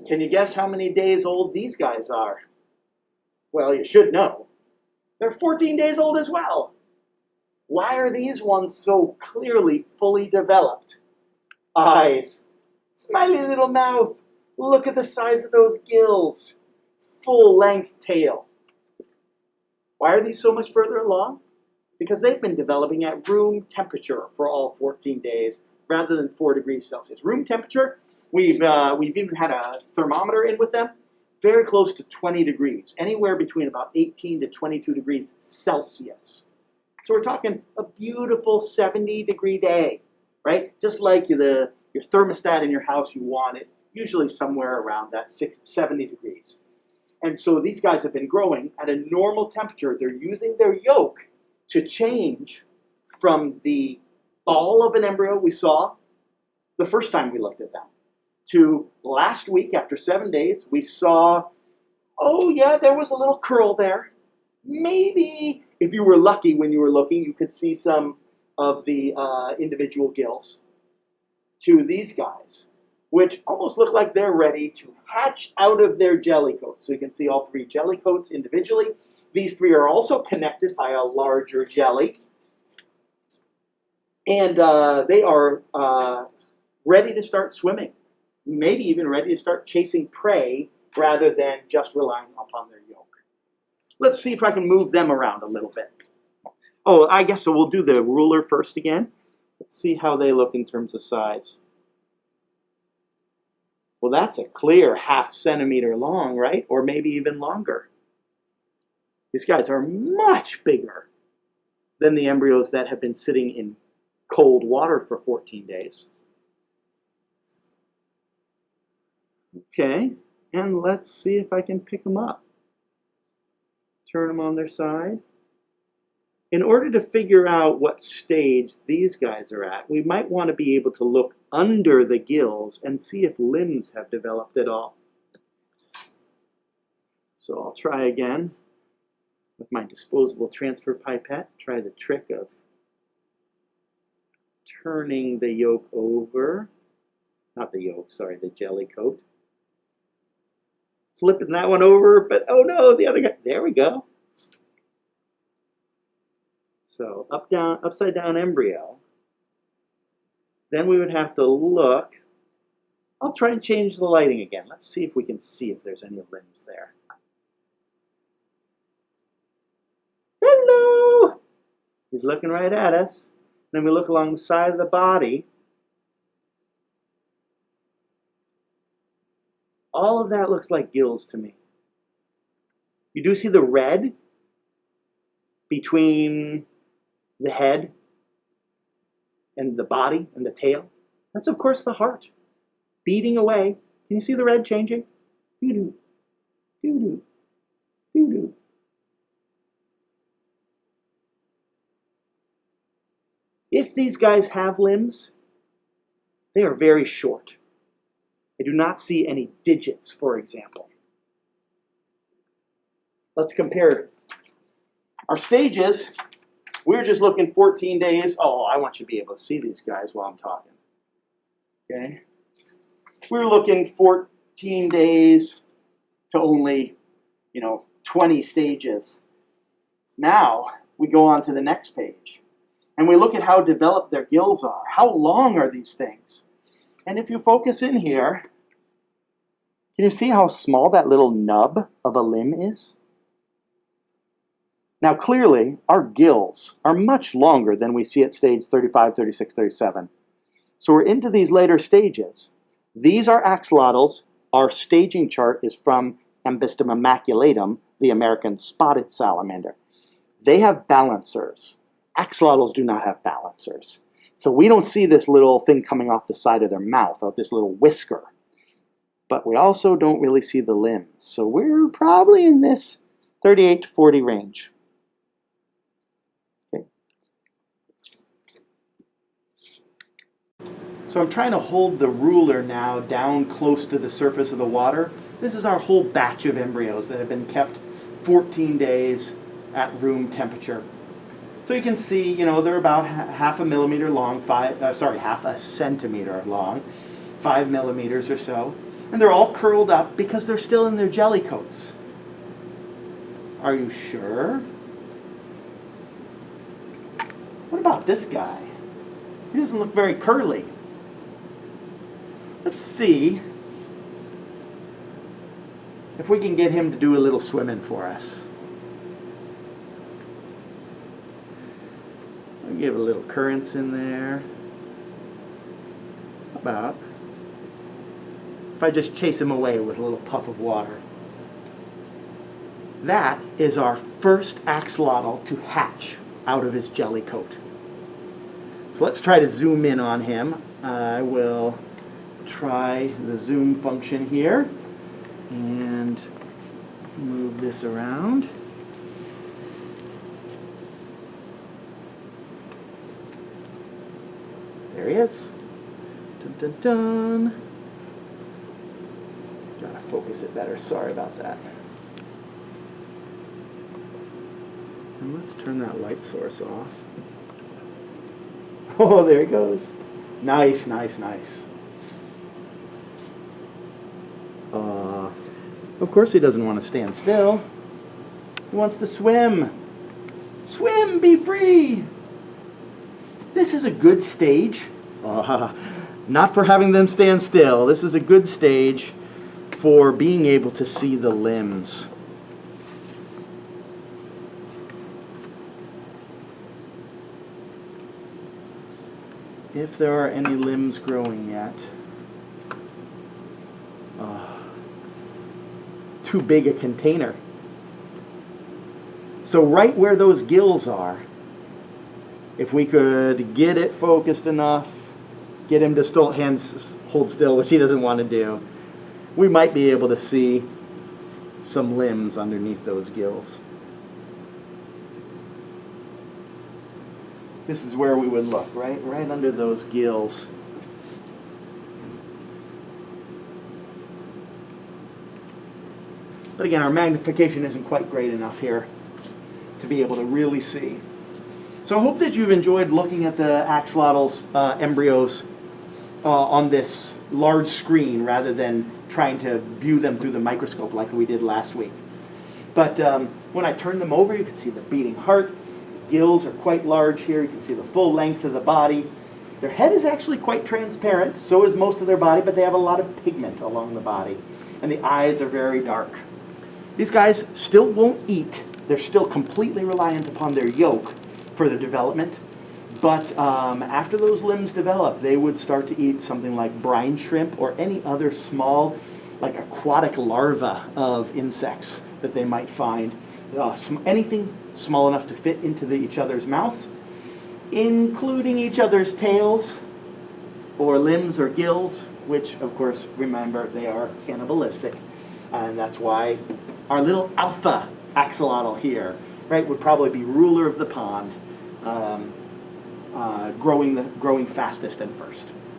Can you guess how many days old these guys are? Well, you should know. They're 14 days old as well. Why are these ones so clearly fully developed? Eyes, smiley little mouth. Look at the size of those gills. Full-length tail. Why are these so much further along? Because they've been developing at room temperature for all 14 days rather than 4 degrees Celsius. Room temperature, we've even had a thermometer in with them, very close to 20 degrees, anywhere between about 18 to 22 degrees Celsius. So we're talking a beautiful 70-degree day, right? Just like your thermostat in your house, you want it usually somewhere around that 70 degrees. And so these guys have been growing at a normal temperature. They're using their yolk to change from the ball of an embryo we saw the first time we looked at them to last week after 7 days we saw, oh yeah, there was a little curl there. Maybe if you were lucky when you were looking, you could see some of the individual gills, to these guys, which almost look like they're ready to hatch out of their jelly coats. So you can see all 3 jelly coats individually. These 3 are also connected by a larger jelly. And they are ready to start swimming, maybe even ready to start chasing prey rather than just relying upon their yolk. Let's see if I can move them around a little bit. Oh, I guess so we'll do the ruler first again. Let's see how they look in terms of size. Well, that's a clear ½ centimeter long, right? Or maybe even longer. These guys are much bigger than the embryos that have been sitting in cold water for 14 days. Okay, and let's see if I can pick them up. Turn them on their side. In order to figure out what stage these guys are at, we might want to be able to look under the gills and see if limbs have developed at all. So I'll try again with my disposable transfer pipette. Try the trick of turning the yolk over. Not the yolk, sorry, the jelly coat. Flipping that one over, but oh no, the other guy. There we go. So up, down, upside down embryo. Then we would have to look. I'll try and change the lighting again. Let's see if we can see if there's any limbs there. Hello! He's looking right at us. Then we look along the side of the body. All of that looks like gills to me. You do see the red between the head and the body and the tail. That's of course the heart beating away. Can you see the red changing? Doo-doo, doo-doo, doo-doo. If these guys have limbs, they are very short. I do not see any digits, for example. Let's compare our stages. We're just looking 14 days. Oh, I want you to be able to see these guys while I'm talking. Okay? We're looking 14 days to only, 20 stages. Now, we go on to the next page. And we look at how developed their gills are. How long are these things? And if you focus in here, can you see how small that little nub of a limb is? Now clearly, our gills are much longer than we see at stage 35, 36, 37. So we're into these later stages. These are axolotls. Our staging chart is from Embystum immaculatum, the American spotted salamander. They have balancers. Axolotls do not have balancers. So we don't see this little thing coming off the side of their mouth, or this little whisker. But we also don't really see the limbs. So we're probably in this 38 to 40 range. Okay. So I'm trying to hold the ruler now down close to the surface of the water. This is our whole batch of embryos that have been kept 14 days at room temperature. So you can see, they're about half a millimeter long, half a centimeter long, 5 millimeters or so. And they're all curled up because they're still in their jelly coats. Are you sure? What about this guy? He doesn't look very curly. Let's see if we can get him to do a little swimming for us. I'll give a little currents in there. How about if I just chase him away with a little puff of water? That is our first axolotl to hatch out of his jelly coat. So let's try to zoom in on him. I will try the zoom function here and move this around. There he is. Dun, dun, dun. Gotta focus it better. Sorry about that. And let's turn that light source off. Oh, there he goes. Nice, nice, nice. Of course he doesn't want to stand still. He wants to swim. Swim, be free. This is a good stage. Not for having them stand still. This is a good stage for being able to see the limbs. If there are any limbs growing yet. Too big a container. So right where those gills are, if we could get it focused enough, get him to hold still, which he doesn't want to do, we might be able to see some limbs underneath those gills. This is where we would look, right under those gills. But again, our magnification isn't quite great enough here to be able to really see. So I hope that you've enjoyed looking at the axolotl's embryos on this large screen rather than trying to view them through the microscope like we did last week. But when I turn them over, you can see the beating heart. The gills are quite large here. You can see the full length of the body. Their head is actually quite transparent. So is most of their body, but they have a lot of pigment along the body. And the eyes are very dark. These guys still won't eat. They're still completely reliant upon their yolk for their development. But after those limbs develop, they would start to eat something like brine shrimp or any other small, like aquatic larva of insects that they might find. Anything small enough to fit into each other's mouths, including each other's tails or limbs or gills, which, of course, remember, they are cannibalistic. And that's why our little alpha axolotl here, right, would probably be ruler of the pond, growing fastest and first.